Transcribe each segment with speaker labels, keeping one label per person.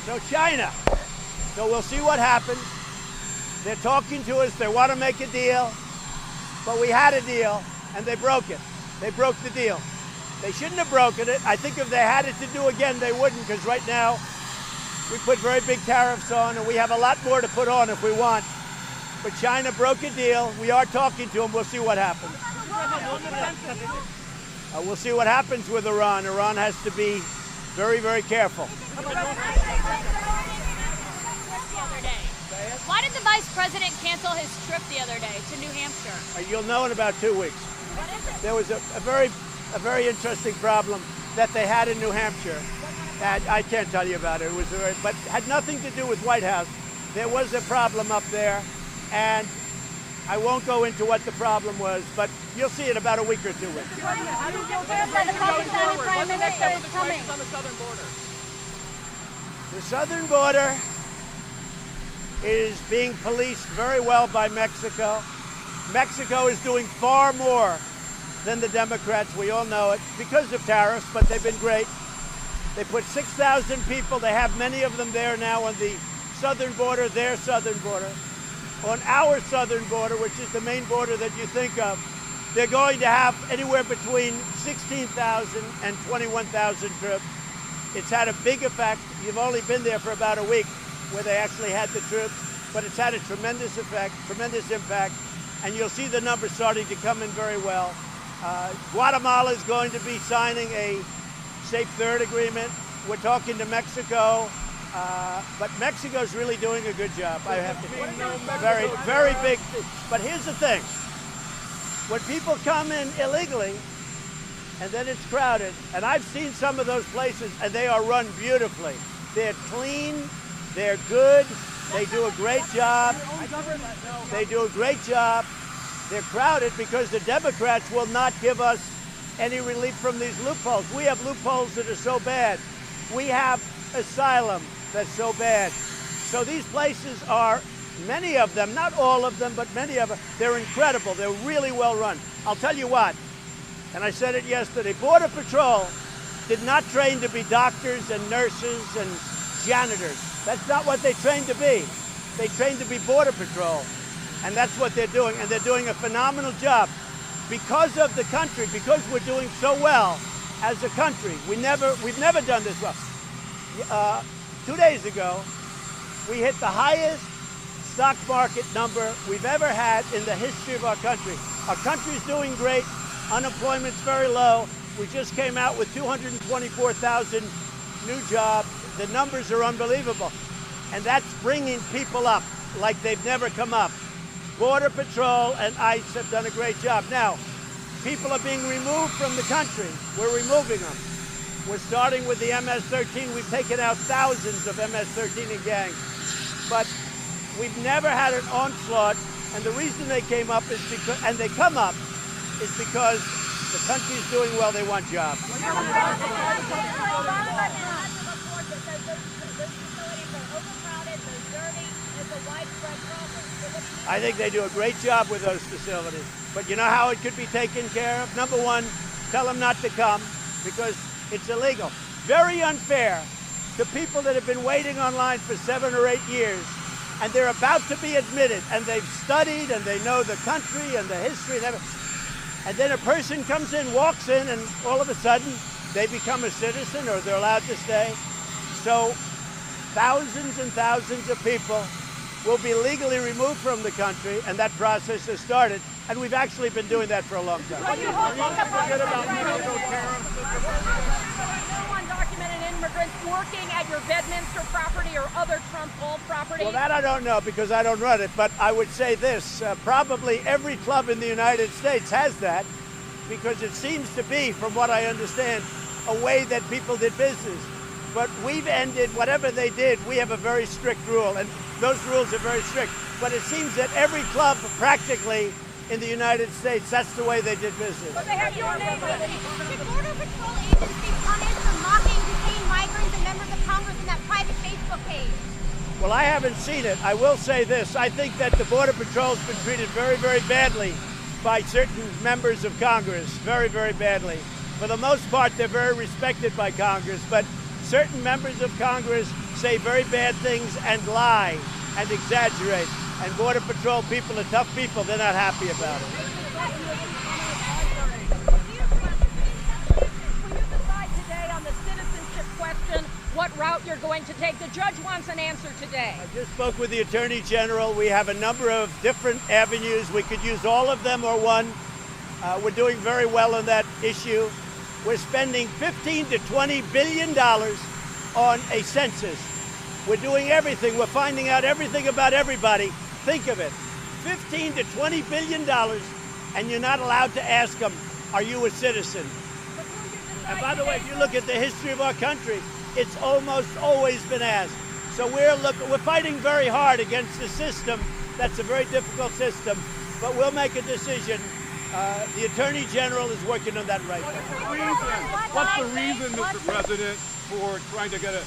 Speaker 1: So China. So we'll see what happens. They're talking to us. They want to make a deal. But we had a deal, and they broke it. They broke the deal. They shouldn't have broken it. I think if they had it to do again, they wouldn't, because right now we put very big tariffs on, and we have a lot more to put on if we want. But China broke a deal. We are talking to them. We'll see what happens. We'll see what happens with Iran. Iran has to be very, very careful.
Speaker 2: Why did the vice president cancel his trip the other day to New Hampshire?
Speaker 1: You'll know in about 2 weeks.
Speaker 2: What is it?
Speaker 1: There was a very interesting problem that they had in New Hampshire. I can't tell you about it. It was but had nothing to do with White House. There was a problem up there, and I won't go into what the problem was, but you'll see in about a week or 2 weeks.
Speaker 2: How do you feel that the Pakistani Prime Minister is coming?
Speaker 3: On the southern border.
Speaker 1: The southern border is being policed very well by Mexico. Mexico is doing far more than the Democrats. We all know it because of tariffs, but they've been great. They put 6,000 people. They have many of them there now on the southern border, their southern border. On our southern border, which is the main border that you think of, they're going to have anywhere between 16,000 and 21,000 troops. It's had a big effect. You've only been there for about a week where they actually had the troops, but it's had a tremendous effect, tremendous impact, and you'll see the numbers starting to come in very well. Guatemala is going to be signing a Safe Third agreement. We're talking to Mexico, but Mexico's really doing a good job. I have to very, very big. But here's the thing: when people come in illegally, and then it's crowded, and I've seen some of those places, and they are run beautifully. They're clean, they're good, they do a great job. They do a great job. They're crowded because the Democrats will not give us any relief from these loopholes. We have loopholes that are so bad. We have asylum that's so bad. So these places are, many of them, not all of them, but many of them, they're incredible. They're really well run. I'll tell you what, and I said it yesterday, Border Patrol did not train to be doctors and nurses and janitors. That's not what they trained to be. They trained to be Border Patrol. And that's what they're doing. And they're doing a phenomenal job. Because of the country, because we're doing so well as a country, we've never done this well. 2 days ago, we hit the highest stock market number we've ever had in the history of our country. Our country's doing great. Unemployment's very low. We just came out with 224,000 new jobs. The numbers are unbelievable. And that's bringing people up like they've never come up. Border Patrol and ICE have done a great job. Now, people are being removed from the country. We're removing them. We're starting with the MS-13. We've taken out thousands of MS-13 in gangs. But we've never had an onslaught. And the reason they came up is because, and they come up, is because the country's doing well. They want jobs. I think they do a great job with those facilities. But you know how it could be taken care of? Number one, tell them not to come because it's illegal. Very unfair to people that have been waiting online for 7 or 8 years, and they're about to be admitted, and they've studied, and they know the country and the history and everything. And then a person comes in, walks in, and all of a sudden, they become a citizen or they're allowed to stay. So thousands and thousands of people will be legally removed from the country, and that process has started. And we've actually been doing that for a long time.
Speaker 4: Undocumented immigrants working at your Bedminster property or other Trump Hall property?
Speaker 1: Well, that I don't know because I don't run it, but I would say this. Probably every club in the United States has that because it seems to be, from what I understand, a way that people did business. But we've ended whatever they did. We have a very strict rule, and those rules are very strict. But it seems that every club practically in the United States, that's the way they did business.
Speaker 4: But they have your name on it.
Speaker 2: Should Border Patrol agents be punished for mocking detained migrants and members of Congress in that private Facebook page?
Speaker 1: Well, I haven't seen it. I will say this. I think that the Border Patrol's been treated very, very badly by certain members of Congress very, very badly. For the most part, they're very respected by Congress, but certain members of Congress say very bad things and lie and exaggerate. And Border Patrol people are tough people. They're not happy about it.
Speaker 4: Will you decide today on the citizenship question what route you're going to take? The judge wants an answer today.
Speaker 1: I just spoke with the Attorney General. We have a number of different avenues. We could use all of them or one. We're doing very well on that issue. We're spending $15 to $20 billion on a census. We're doing everything. We're finding out everything about everybody. Think of it, $15 to $20 billion, and you're not allowed to ask them, are you a citizen? And by the way, if you look at the history of our country, it's almost always been asked. So we're fighting very hard against the system. That's a very difficult system, but we'll make a decision. The Attorney General is working on that right now.
Speaker 3: What's the reason, Mr. President, for trying to get a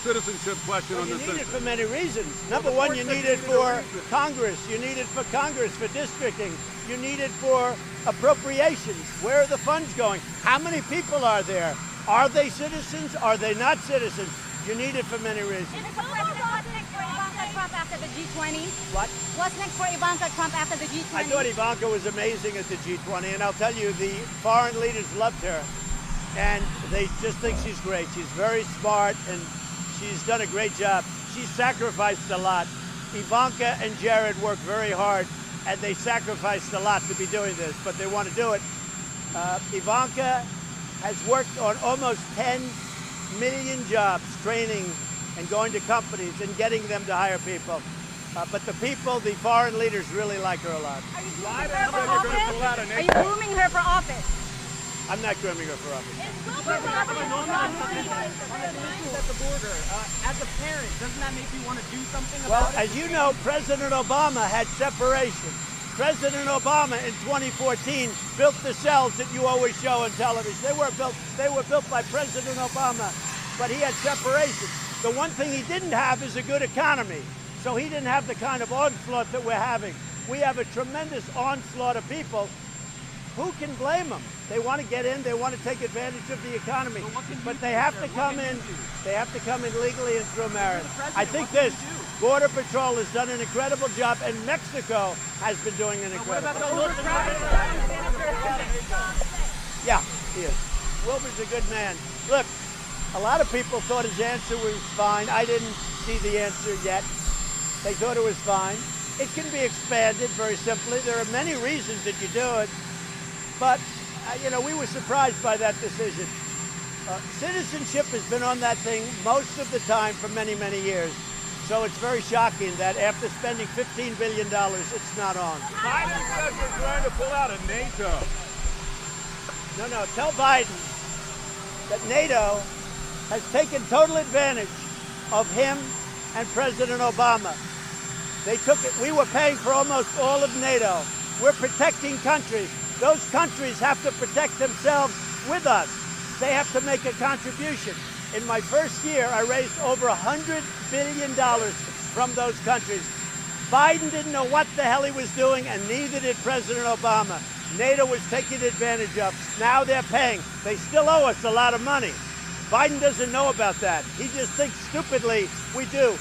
Speaker 3: citizenship question on this issue?
Speaker 1: You need it for many reasons. Number one, you need it for Congress. You need it for Congress, for districting. You need it for appropriations. Where are the funds going? How many people are there? Are they citizens? Are they not citizens? You need it for many reasons.
Speaker 2: What's next for Ivanka Trump after the G20?
Speaker 1: What?
Speaker 2: What's next for Ivanka Trump after the G20?
Speaker 1: I thought Ivanka was amazing at the G20, and I'll tell you, the foreign leaders loved her, and they just think she's great. She's very smart, and she's done a great job. She's sacrificed a lot. Ivanka and Jared worked very hard, and they sacrificed a lot to be doing this, but they want to do it. Ivanka has worked on almost 10 million jobs, training and going to companies and getting them to hire people. But the people, the foreign leaders, really like her a lot.
Speaker 2: Are you grooming her for office? Are you grooming her for office?
Speaker 1: I'm not grooming her for office.
Speaker 5: At the border, as a parent, doesn't that make you want to do something
Speaker 1: Well,
Speaker 5: about it?
Speaker 1: as you know, President Obama had separation. President Obama in 2014 built the cells that you always show on television. They were built by President Obama, but he had separation. The one thing he didn't have is a good economy. So he didn't have the kind of onslaught that we're having. We have a tremendous onslaught of people. Who can blame them? They want to get in, they want to take advantage of the economy. But they have to come in, they have to come in legally and through merit. I think this Border Patrol has done an incredible job, and Mexico has been doing an incredible job. Yeah, he is. Wilbur's a good man. Look, a lot of people thought his answer was fine. I didn't see the answer yet. They thought it was fine. It can be expanded very simply. There are many reasons that you do it. But, you know, we were surprised by that decision. Citizenship has been on that thing most of the time for many, many years. So it's very shocking that after spending $15 billion, it's not on.
Speaker 3: Biden says we're trying to pull out of NATO.
Speaker 1: No, tell Biden that NATO has taken total advantage of him and President Obama. They took it. We were paying for almost all of NATO. We're protecting countries. Those countries have to protect themselves with us. They have to make a contribution. In my first year, I raised over $100 billion from those countries. Biden didn't know what the hell he was doing, and neither did President Obama. NATO was taking advantage of. Now they're paying. They still owe us a lot of money. Biden doesn't know about that. He just thinks stupidly we do.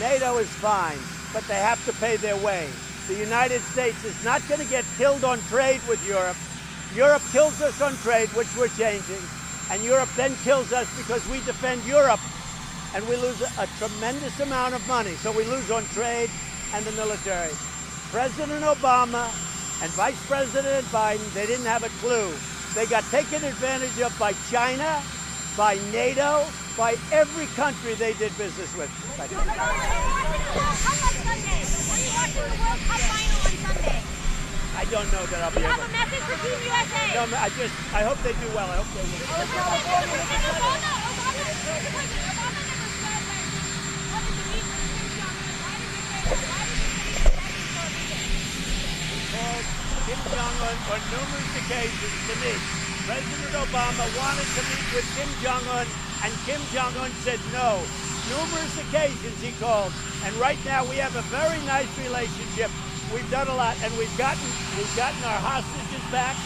Speaker 1: NATO is fine, but they have to pay their way. The United States is not going to get killed on trade with Europe. Europe kills us on trade, which we're changing, and Europe then kills us because we defend Europe, and we lose a tremendous amount of money. So we lose on trade and the military. President Obama and Vice President Biden, they didn't have a clue. They got taken advantage of by China, by NATO, by every country they did business with. Thank you. I don't know that I'll be able to.
Speaker 2: You have a message for Team USA.
Speaker 1: No, I hope they do well. I hope they win. Kim Jong-un on numerous occasions to me. President Obama wanted to meet with Kim Jong-un, and Kim Jong-un said no. Numerous occasions he called, and right now we have a very nice relationship. we've done a lot, and we've gotten our hostages back.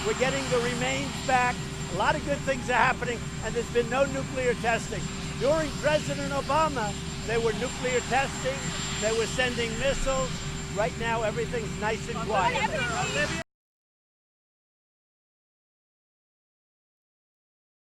Speaker 1: We're getting the remains back. A lot of good things are happening, and there's been no nuclear testing. During President Obama, they were nuclear testing. They were sending missiles. Right now, everything's nice and quiet.